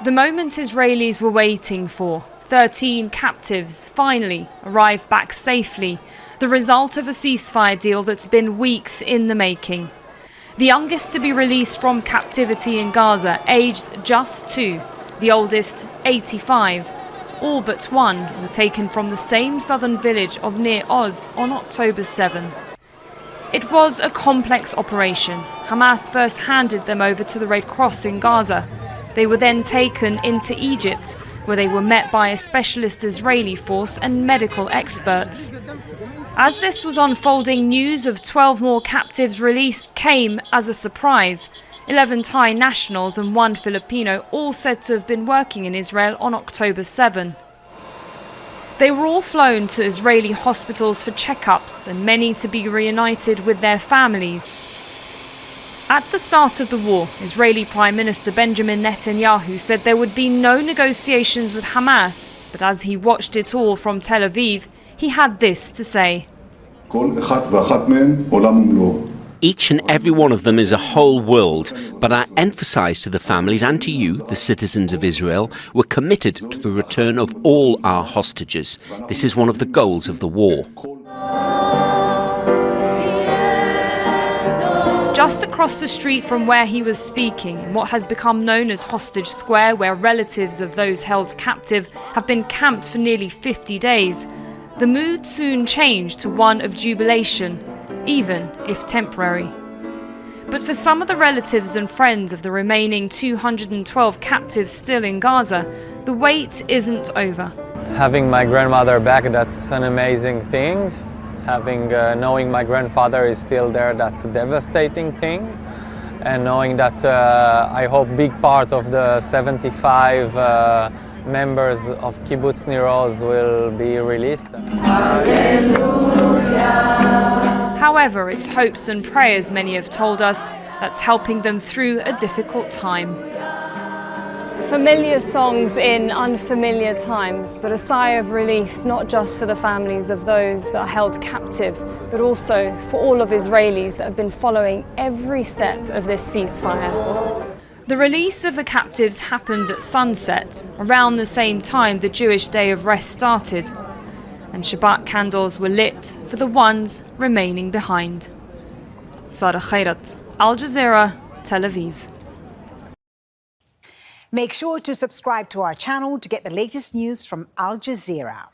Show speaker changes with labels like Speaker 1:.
Speaker 1: The moment Israelis were waiting for. 13 captives finally arrived back safely, the result of a ceasefire deal that's been weeks in the making. The youngest to be released from captivity in Gaza, aged just 2, the oldest 85. All but one were taken from the same southern village of Nir Oz on October 7. It was a complex operation. Hamas first handed them over to the Red Cross in Gaza. They were then taken into Egypt, where they were met by a specialist Israeli force and medical experts. As this was unfolding, news of 12 more captives released came as a surprise. 11 Thai nationals and 1 Filipino, all said to have been working in Israel on October 7. They were all flown to Israeli hospitals for checkups and many to be reunited with their families. At the start of the war, Israeli Prime Minister Benjamin Netanyahu said there would be no negotiations with Hamas, but as he watched it all from Tel Aviv, he had this to say.
Speaker 2: Each and every one of them is a whole world, but I emphasise to the families and to you, the citizens of Israel, we're committed to the return of all our hostages. This is one of the goals of the war.
Speaker 1: Just across the street from where he was speaking, in what has become known as Hostage Square, where relatives of those held captive have been camped for nearly 50 days, the mood soon changed to one of jubilation, even if temporary. But for some of the relatives and friends of the remaining 212 captives still in Gaza, the wait isn't over.
Speaker 3: Having my grandmother back, that's an amazing thing. Knowing my grandfather is still there, that's a devastating thing. And knowing that I hope big part of the 75 members of Kibbutz Nir Oz will be released.
Speaker 1: However, it's hopes and prayers, many have told us, that's helping them through a difficult time. Familiar songs in unfamiliar times, but a sigh of relief not just for the families of those that are held captive, but also for all of Israelis that have been following every step of this ceasefire. The release of the captives happened at sunset, around the same time the Jewish Day of Rest started, and Shabbat candles were lit for the ones remaining behind. Sara, Khairat, Al Jazeera, Tel Aviv.
Speaker 4: Make sure to subscribe to our channel to get the latest news from Al Jazeera.